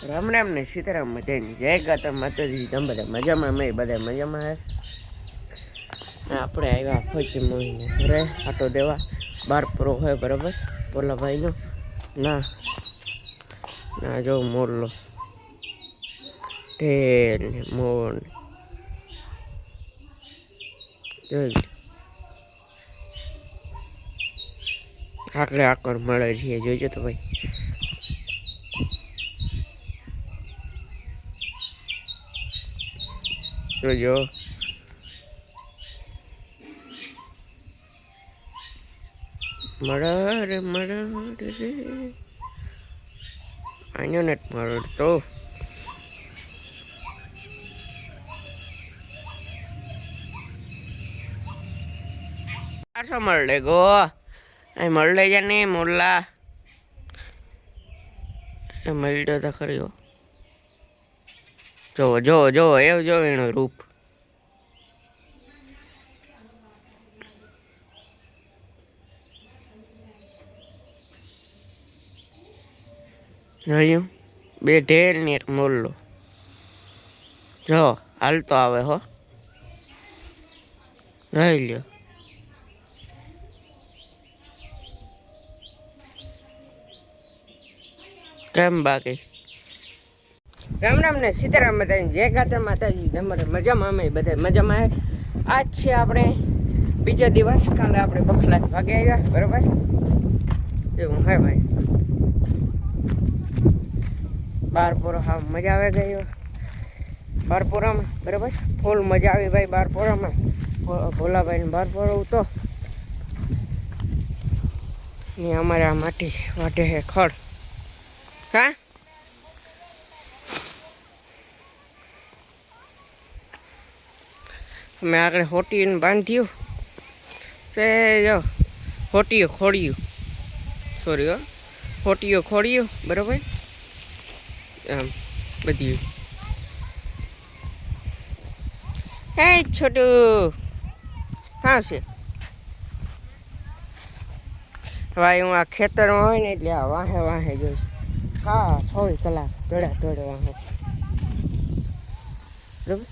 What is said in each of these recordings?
રામ રામ ને સીતારામ મજાની જય ગાતા માતાજી તમે બધા મજામાં મેં બધા મજામાં હે આપણે આવ્યા ફોચી મહિને ઘરે આટો દેવા બાર પૂરો હોય બરાબર પોલા ભાઈનો ના ના જો મોરલો ઢેર ને મોર જોઈ આકડે આકડ મળે છે જોઈજો તો ભાઈ જોજો મળે રે આનો નેટ મળે તો આસો મળે ગો અહીં મળે છે ને મોરલા એ મળ્યો તો ખરી જોવો જોવો જોવો એવું જો એનું રૂપ જોયું બે ઢેર ને એક મોરલો જો હાલતો આવે હો રહી લ્યો કેમ બાકી રામ રામ ને સીતારામ માતાજી જય ગાતા માતાજી તમારે મજામાં અમે બધા મજામાં આજ છે આપણે બીજો દિવસ કાલે આપણે બખલા ભાગે આવ્યા બરાબર એવું હે ભાઈ બારપોરો હા મજા આવે ગયો બારપોરામાં બરાબર ફૂલ મજા આવી ભાઈ બારપોરામાં ભોલાભાઈને બારપોરો તો ને અમારે આ માટી વાટે હે ખડ હા મેં આગળ હોટીને બાંધ્યું તે જો હોટીઓ ખોડ્યું સોરી હો હોટીઓ ખોડ્યું બરાબર આમ બધી હે છોટું હા છે ભાઈ હું આ ખેતરમાં હોય ને એટલે આ વાહે વાહે જોઈશ હા 6 કલાક દોડે વાહે બરાબર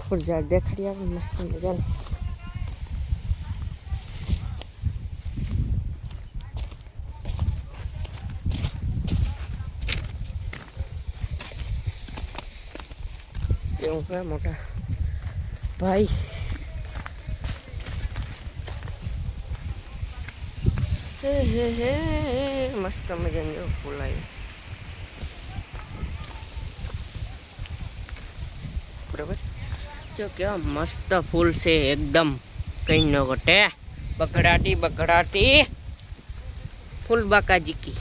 ફૂલ ઝાડ દેખાડી આવે મસ્ત મજાનું એવું છે મોટા ભાઈ હે મસ્ત મજાનું જો ફૂલ આવ્યું બરાબર જો કેવા મસ્ત ફૂલ છે એકદમ કઈ ન ઘટે બગડાટી ફૂલ બાકાજી કી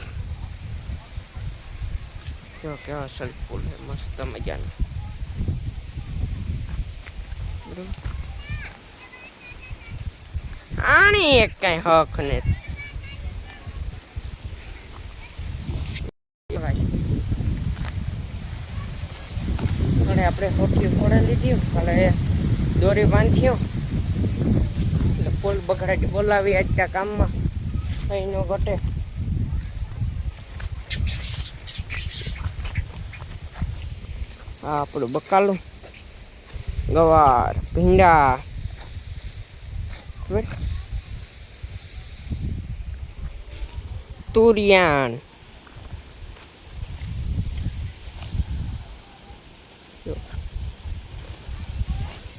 જો કેવા અસલ ફૂલ છે મસ્ત મજાનું આની એક કઈ હક ને આપણે હોટી ફોડે લીધી કાલે દોરી બાંધ્યો એટલે ફૂલ બગડાટી બોલાવી આજના કામમાં કઈ ન ઘટે આ આપણું બકાલું ગવાર ભીંડા તુરિયાન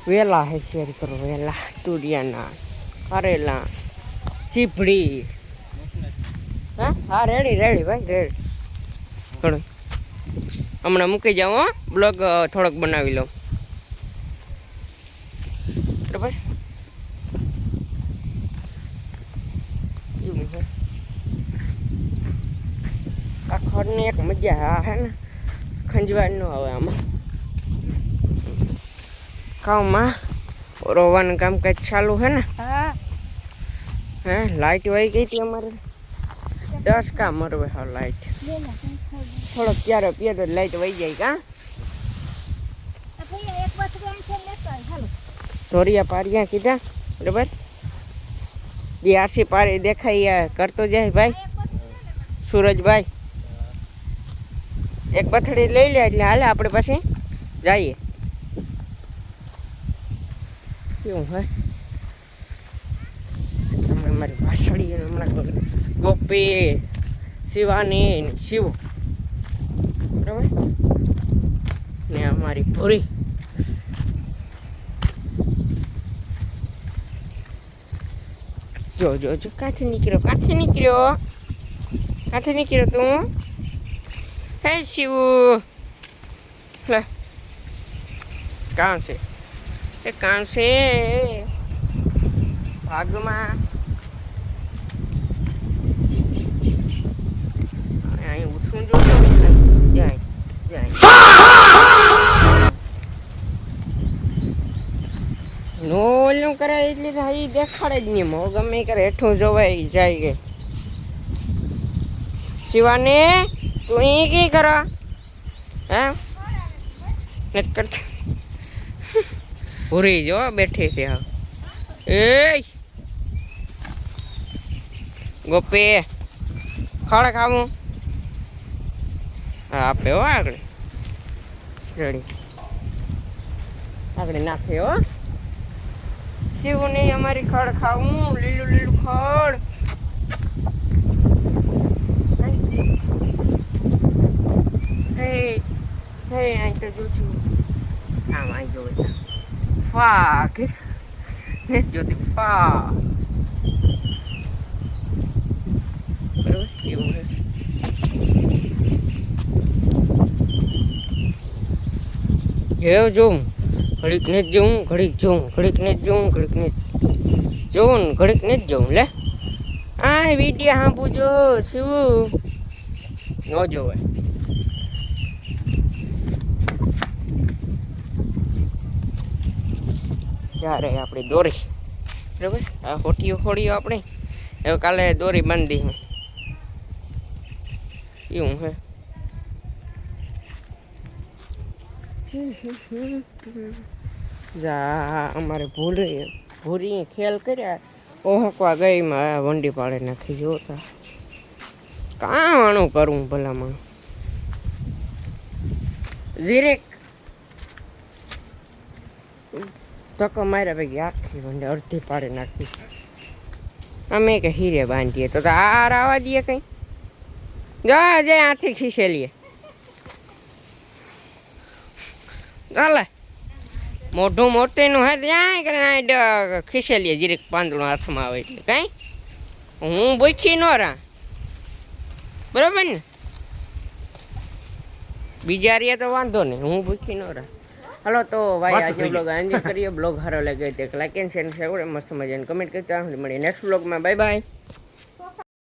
વેલા હે શેર કરો વેલા તુરિયાના કારેલા સીભડી હા રેડી ભાઈ રેડી ઘણું હમણાં મૂકી જાઉં હો બ્લોગ થોડોક બનાવી લઉં બરાબર આ ખડની એક મજા હા હે ને ખંજવાળ ન આવે આમાં કામમાં રોવાનું કામકાજ ચાલુ હે ને હે લાઈટ વહી ગઈ હતી અમારે 10 કામ મરવે હા લાઈટ થોડોક ક્યારે પીએ તો લાઈટ વહી જાય કા ધોરિયા પારિયા કીધા બરાબર જે આરસી પારી દેખાય કરતો જાય ભાઈ सूरज भाई એક પથડી લઈ લે એટલે હાલે આપણે પછી જઈએ. કેવું હે હમણાં મારી વાસળી હમણાં ગોપી શિવાની શિવ બરાબર ને અમારી પૂરી જો જો જો કાંથી નીકળ્યો તું હે શિવ લે કામ છે ભાગમાં અહીં ઉછું જો જાય નો ઓલું કરે એટલે એ દેખાડે જ નહીં મો ગમે કરે હેઠું જોવાય જાય ગઈ. શિવાને તું એ કી કરો હે નથી કરતા ભૂરી જો બેઠી છે હા એ ગોપી ખડ ખાવું હા આપે હો આગળ નાખે હો શિવ નહીં અમારી ખડ ખાવું લીલું ખડ હે અહીં તો જોશું આમ અહીં જોવે ફા કે જોતી ફા બરોબર એવું હે જેવ જોઉં ઘડીક ને જ જોઉં ઘડીક જોઉં ઘડીક ને જ જોઉં લે આ વિડીયો હાંભું જો શું ન જોવે ત્યારે આપણી દોરી બરાબર આ હોટીઓ ખોડીઓ આપણે હવે કાલે દોરી બાંધી એવું હે જા અમારે ભૂરી ખેલ કર્યા ઓહકવા ગઈ માં વંડી પાડે નાખી જોતા કાવાનું કરું ભલામાં જીરેક ધક્કો માર્યા પૈકી આખી વંડી અડધી પાડે નાખી અમે કે હીરે બાંધીએ તો આ રાવા દઈએ કઈ જા જે આથી ખીસેલીએ ચાલે મોઢું મોટેનું હે ત્યાં કરીને ખીસેલીએ જીરીક પાંદડું હાથમાં આવે એટલે કઈ હું ભૂખી ન રા બરાબર ને બીજા રીએ તો વાંધો નહીં હું ભૂખી ન રા. હાલો તો ભાઈ આજે બ્લોગ એન્જોય કરીએ. બ્લોગ સારો લાગે તો લાઈક એન્ડ શેર મસ્ત મજાને કમેન્ટ કરતા મળીએ નેક્સ્ટ બ્લોગમાં. Bye bye.